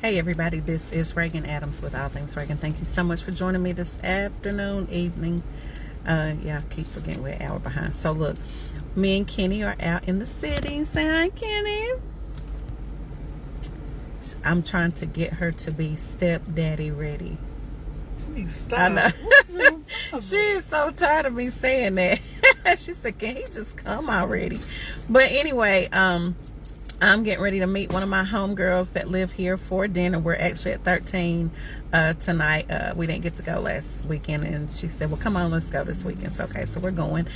Hey everybody, this is Regan Adams with All Things Regan. Thank you so much for joining me this afternoon, evening. Yeah, I keep forgetting we're an hour behind. So look, me and Kenny are out in the city. Say hi, Kenny. I'm trying to get her to be stepdaddy ready. Please stop. I know. She is so tired of me saying that. She said, can he just come already? But anyway, I'm getting ready to meet one of my homegirls that live here for dinner. We're actually at 13 tonight. We didn't get to go last weekend, and she said, well, come on, let's go this weekend. So, okay, so we're going.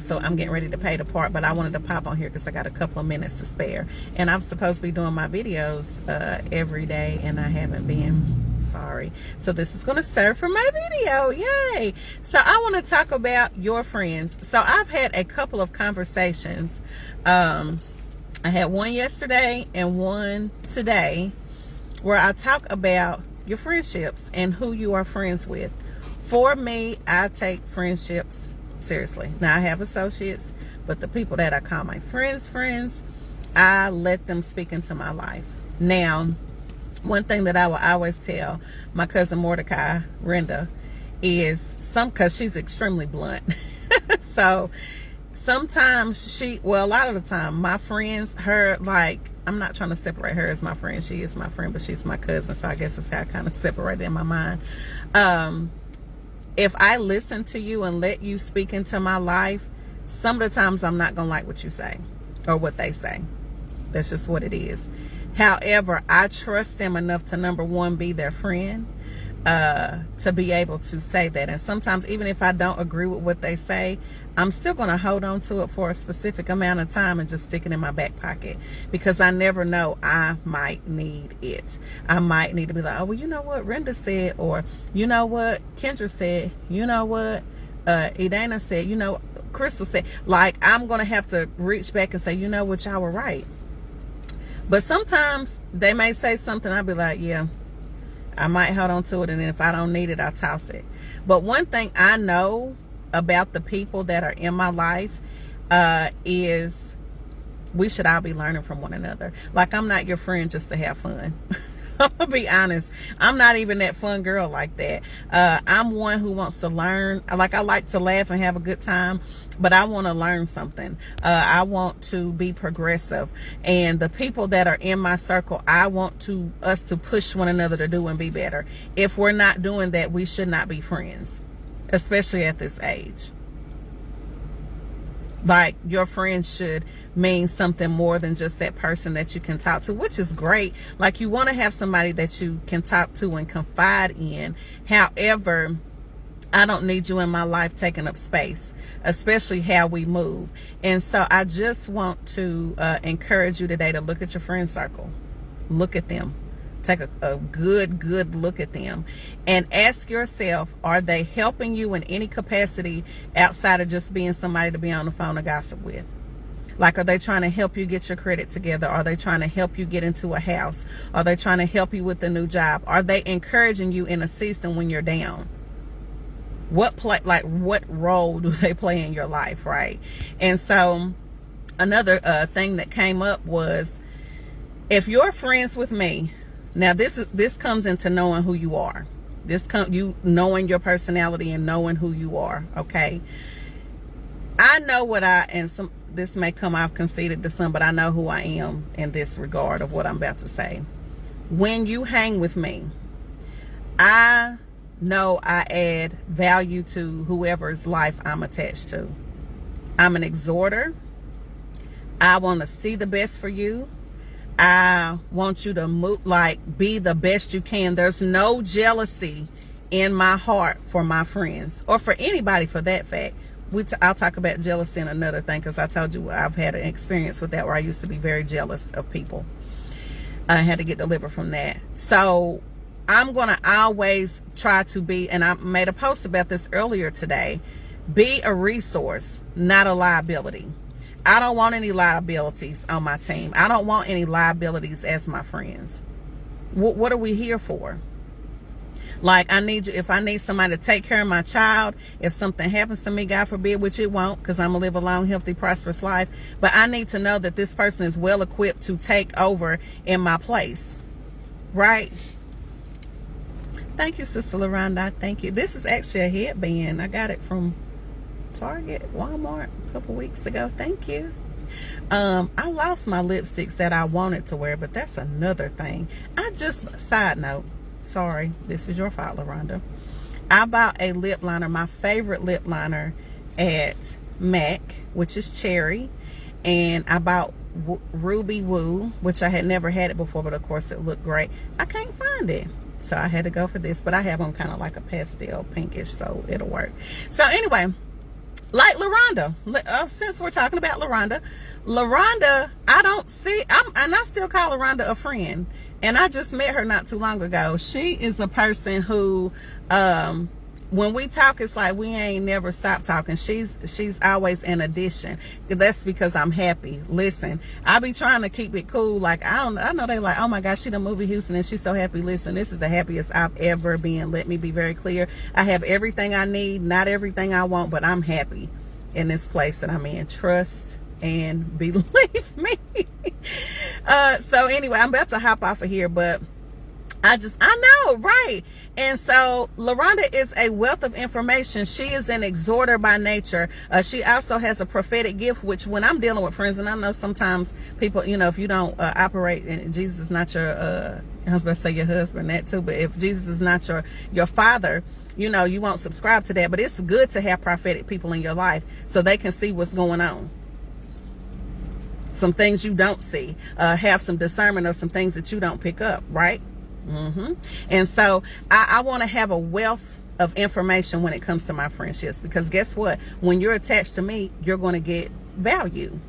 So I'm getting ready to pay the part, but I wanted to pop on here because I got a couple of minutes to spare. And I'm supposed to be doing my videos every day, and I haven't been. Sorry. So this is going to serve for my video. Yay. So I want to talk about your friends. So I've had a couple of conversations. I had one yesterday and one today where I talk about your friendships and who you are friends with. For me, I take friendships seriously. Now, I have associates, but the people that I call my friends, I let them speak into my life. Now, one thing that I will always tell my cousin Mordecai, Renda, is because she's extremely blunt. So sometimes a lot of the time, my friends, I'm not trying to separate her as my friend. She is my friend, but she's my cousin. So I guess that's how I kind of separate it in my mind. If I listen to you and let you speak into my life, some of the times I'm not going to like what you say or what they say. That's just what it is. However, I trust them enough to, number one, be their friend, to be able to say that. And sometimes, even if I don't agree with what they say, I'm still going to hold on to it for a specific amount of time and just stick it in my back pocket, because I never know, I might need it. I might need to be like, oh, well, you know what Renda said, or you know what Kendra said, you know what Edana said, you know, Crystal said. Like, I'm going to have to reach back and say, you know what, y'all were right. But sometimes they may say something, I'll be like, yeah, I might hold on to it, and then if I don't need it, I'll toss it. But one thing I know about the people that are in my life is we should all be learning from one another. Like, I'm not your friend just to have fun. I'm gonna be honest, I'm not even that fun girl like that. I'm one who wants to learn. I like to laugh and have a good time, but I want to learn something. I want to be progressive, and the people that are in my circle, I want us to push one another to do and be better. If we're not doing that, we should not be friends, especially at this age. Like, your friends should mean something more than just that person that you can talk to, which is great. Like, you want to have somebody that you can talk to and confide in. However, I don't need you in my life taking up space, especially how we move. And so I just want to encourage you today to look at your friend circle. Look at them. Take a good look at them and ask yourself, are they helping you in any capacity outside of just being somebody to be on the phone to gossip with? Like, are they trying to help you get your credit together? Are they trying to help you get into a house? Are they trying to help you with a new job? Are they encouraging you in a season when you're down? What role do they play in your life, right? And so another thing that came up was, if you're friends with me, now this comes into knowing who you are. You knowing your personality and knowing who you are, okay? I know this may come off conceited to some, but I know who I am in this regard of what I'm about to say. When you hang with me, I know I add value to whoever's life I'm attached to. I'm an exhorter. I want to see the best for you. I want you to move, be the best you can. There's no jealousy in my heart for my friends, or for anybody for that fact. I'll talk about jealousy in another thing, because I told you I've had an experience with that where I used to be very jealous of people. I had to get delivered from that. So I'm going to always try to be, and I made a post about this earlier today, be a resource, not a liability. I don't want any liabilities on my team. I don't want any liabilities as my friends. What are we here for? Like, if I need somebody to take care of my child, if something happens to me, God forbid, which it won't, because I'm going to live a long, healthy, prosperous life. But I need to know that this person is well equipped to take over in my place. right? Thank you, Sister LaRonda. Thank you. This is actually a headband. I got it from Target, Walmart a couple weeks ago. Thank you. I lost my lipsticks that I wanted to wear, but that's another thing. Side note, sorry, this is your fault, LaRonda. I bought a lip liner, my favorite lip liner at MAC, which is cherry, and I bought Ruby Woo, which I had never had it before, but of course it looked great. I can't find it, so I had to go for this, but I have them kind of like a pastel pinkish, so it'll work. So anyway, like LaRonda, since we're talking about LaRonda, I still call LaRonda a friend, and I just met her not too long ago. She is a person who, when we talk, it's like we ain't never stopped talking. She's always an addition. That's because I'm happy. Listen, I be trying to keep it cool. Like, I know they like, oh my gosh, she done moved to Houston and she's so happy. Listen, this is the happiest I've ever been. Let me be very clear. I have everything I need, not everything I want, but I'm happy in this place that I'm in. Trust and believe me. So anyway, I'm about to hop off of here, but I know, right? And so LaRonda is a wealth of information. She is an exhorter by nature. She also has a prophetic gift, which when I'm dealing with friends, and I know sometimes people, if you don't operate, and Jesus is not your, I was about to say your husband, that too, but if Jesus is not your father, you won't subscribe to that. But it's good to have prophetic people in your life so they can see what's going on. Some things you don't see, have some discernment of some things that you don't pick up, right? And so I want to have a wealth of information when it comes to my friendships, because guess what? When you're attached to me, you're going to get value.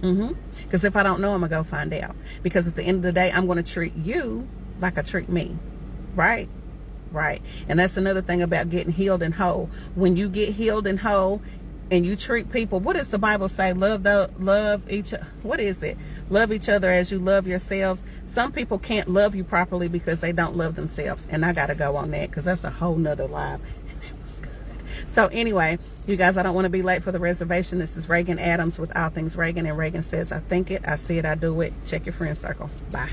Because if I don't know, I'm going to go find out. Because at the end of the day, I'm going to treat you like I treat me. Right? Right. And that's another thing about getting healed and whole. When you get healed and whole, and you treat people, what does the Bible say? Love each other as you love yourselves. Some people can't love you properly because they don't love themselves. And I got to go on that because that's a whole nother live. And that was good. So anyway, you guys, I don't want to be late for the reservation. This is Regan Adams with All Things Regan. And Regan says, I think it, I see it, I do it. Check your friend circle. Bye.